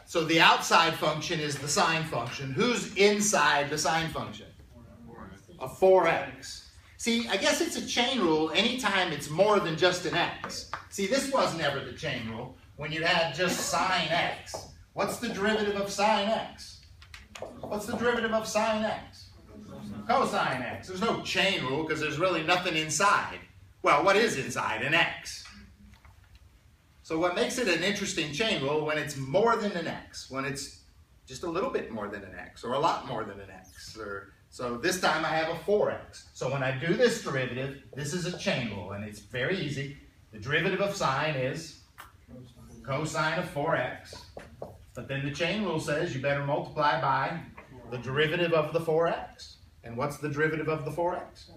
So the outside function is the sine function. Who's inside the sine function? A 4x. See, I guess it's a chain rule anytime it's more than just an x. See, this was never the chain rule when you had just sine x. What's the derivative of sine x? What's the derivative of sine x? Cosine x. There's no chain rule because there's really nothing inside. Well, what is inside? An x. So what makes it an interesting chain rule when it's more than an x, when it's just a little bit more than an x, or a lot more than an x. So this time I have a 4x. So when I do this derivative, this is a chain rule, and it's very easy. The derivative of sine is cosine of 4x. But then the chain rule says you better multiply by the derivative of the 4x. And what's the derivative of the 4x?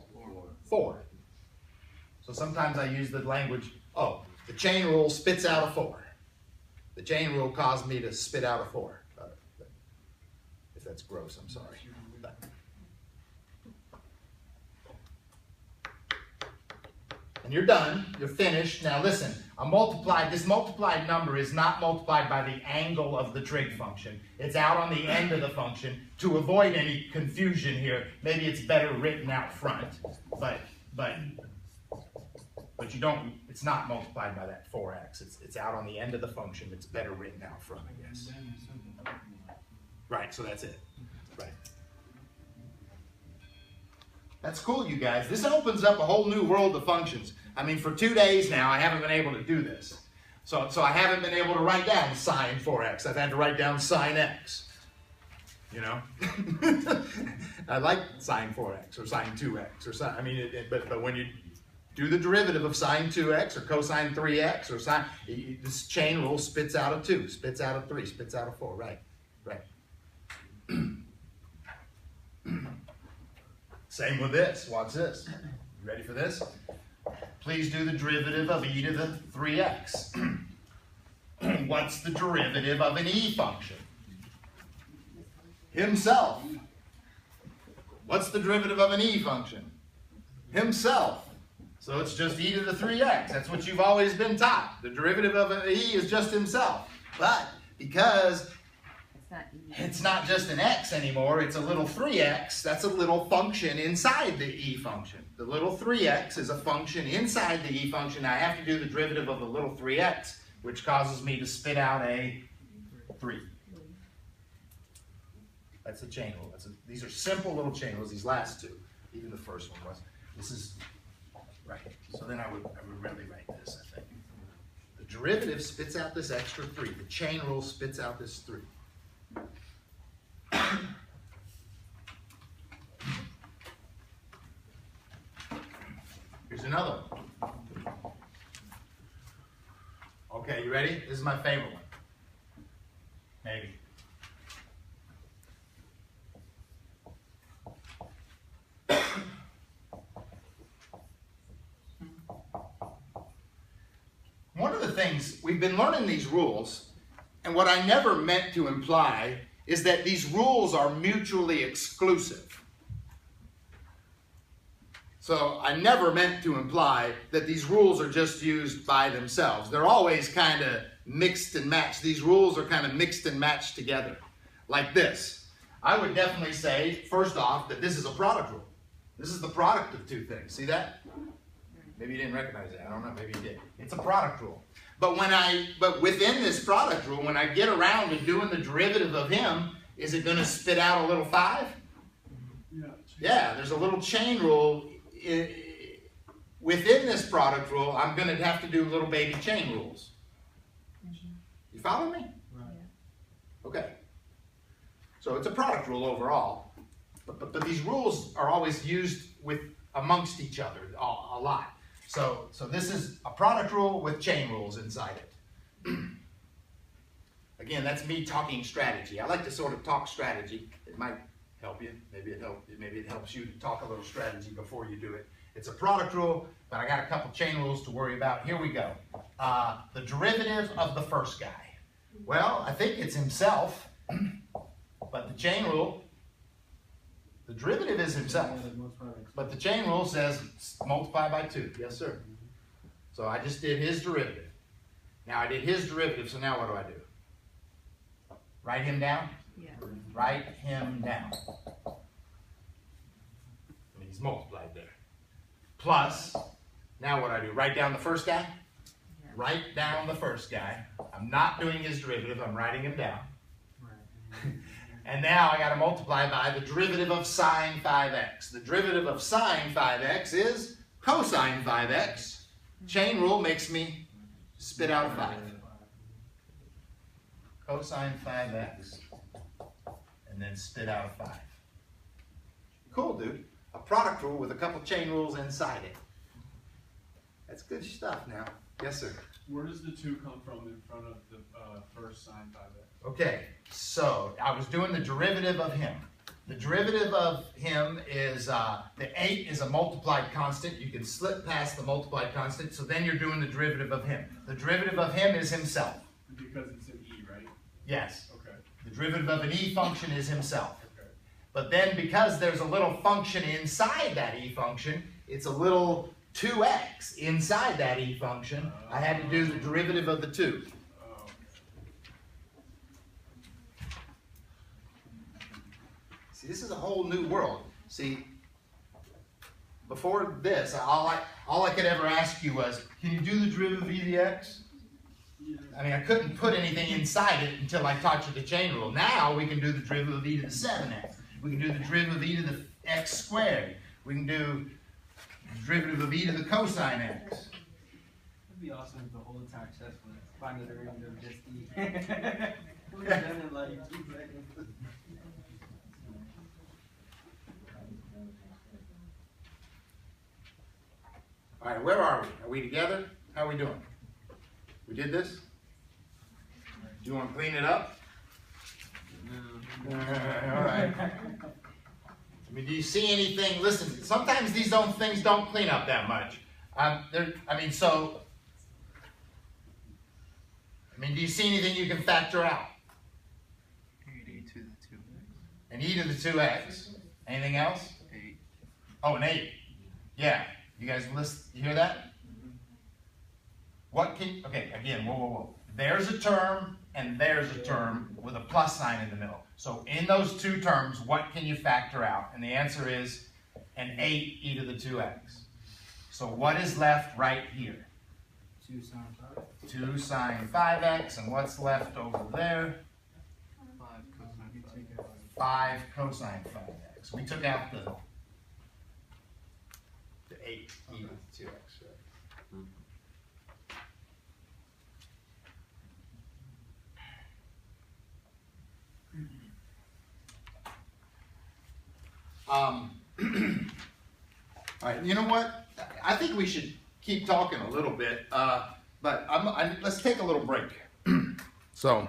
4. So sometimes I use the language, oh, the chain rule spits out a 4. The chain rule caused me to spit out a 4. If that's gross, I'm sorry. And you're done, you're finished. Now listen, this multiplied number is not multiplied by the angle of the trig function. It's out on the end of the function. To avoid any confusion here, maybe it's better written out front, but you don't, it's not multiplied by that 4x. It's out on the end of the function. It's better written out front, I guess. Right, so that's it. Right. That's cool, you guys. This opens up a whole new world of functions. I mean, for 2 days now, I haven't been able to do this. So I haven't been able to write down sine 4x. I've had to write down sine x. You know? I like sine 4x or sine 2x or sine, I mean, but when you do the derivative of sine 2x or cosine 3x or sine, this chain rule spits out a 2, spits out a 3, spits out a 4. Right. Same with this. Watch this. You ready for this? Please do the derivative of e to the 3x. What's the derivative of an e function? Himself. What's the derivative of an e function? Himself. So it's just e to the 3x. That's what you've always been taught. The derivative of an e is just himself. But because it's not just an x anymore, it's a little 3x, that's a little function inside the e function. The little 3x is a function inside the e function. I have to do the derivative of the little 3x, which causes me to spit out a 3. That's a chain rule. These are simple little chain rules, these last two. Even the first one was. This is right. So then I would really write this, I think. The derivative spits out this extra 3. The chain rule spits out this 3. Here's another one. Okay, you ready? This is my favorite one. Maybe. One of the things, we've been learning these rules, and what I never meant to imply is that these rules are mutually exclusive. So I never meant to imply that these rules are just used by themselves. They're always kind of mixed and matched. These rules are kind of mixed and matched together, like this. I would definitely say, first off, that this is a product rule. This is the product of two things. See that? Maybe you didn't recognize that. I don't know. Maybe you did. It's a product rule. But within this product rule, when I get around to doing the derivative of him, is it going to spit out a little 5? Yeah, there's a little chain rule. Within this product rule, I'm going to have to do little baby chain rules. You follow me? Right. Okay. So it's a product rule overall. But these rules are always used amongst each other a lot. So this is a product rule with chain rules inside it. Again, that's me talking strategy. I like to sort of talk strategy. It might help you. Maybe it helps you to talk a little strategy before you do it. It's a product rule, but I got a couple chain rules to worry about. Here we go. The derivative of the first guy. Well, I think it's himself, but the chain rule, the derivative is himself. But the chain rule says multiply by 2. Yes, sir. So I just did his derivative. Now I did his derivative, so now what do I do? Write him down? Yeah. Write him down. He's multiplied there. Plus, now what do I do? Write down the first guy? Yeah. Write down the first guy. I'm not doing his derivative, I'm writing him down. And now I got to multiply by the derivative of sine 5x. The derivative of sine 5x is cosine 5x. Chain rule makes me spit out a 5. Cosine 5x. And then spit out a 5. Cool, dude. A product rule with a couple chain rules inside it. That's good stuff now. Yes, sir. Where does the 2 come from in front of the first sine 5x? Okay, so I was doing the derivative of him. The derivative of him is, the 8 is a multiplied constant. You can slip past the multiplied constant, so then you're doing the derivative of him. The derivative of him is himself. Because it's an e, right? Yes. Okay. The derivative of an e function is himself. Okay. But then because there's a little function inside that e function, it's a little 2x inside that e function. I had to do the derivative of the 2. See, this is a whole new world. See, before this, all I could ever ask you was, can you do the derivative of e to the x? I mean, I couldn't put anything inside it until I taught you the chain rule. Now we can do the derivative of e to the 7x. We can do the derivative of e to the x squared. We can do the derivative of e to the cosine x. It'd be awesome if the whole entire test was find the derivative of just e. We've done it in like 2 seconds. All right, where are we? Are we together? How are we doing? We did this? Do you want to clean it up? No. All right. I mean, do you see anything? Listen, sometimes these things don't clean up that much. I mean, do you see anything you can factor out? e to the 2x. An e to the 2x. Anything else? 8. Oh, an 8. Yeah. You guys you hear that? What can, okay, again, whoa. There's a term and there's a term with a plus sign in the middle. So in those two terms, what can you factor out? And the answer is an 8 e to the 2x. So what is left right here? 2 sine 5. 2 sine 5x, and what's left over there? 5 cosine 5x. We took out the 8 e to the 2x, right? All right, you know what? I think we should keep talking a little bit, but let's take a little break. So.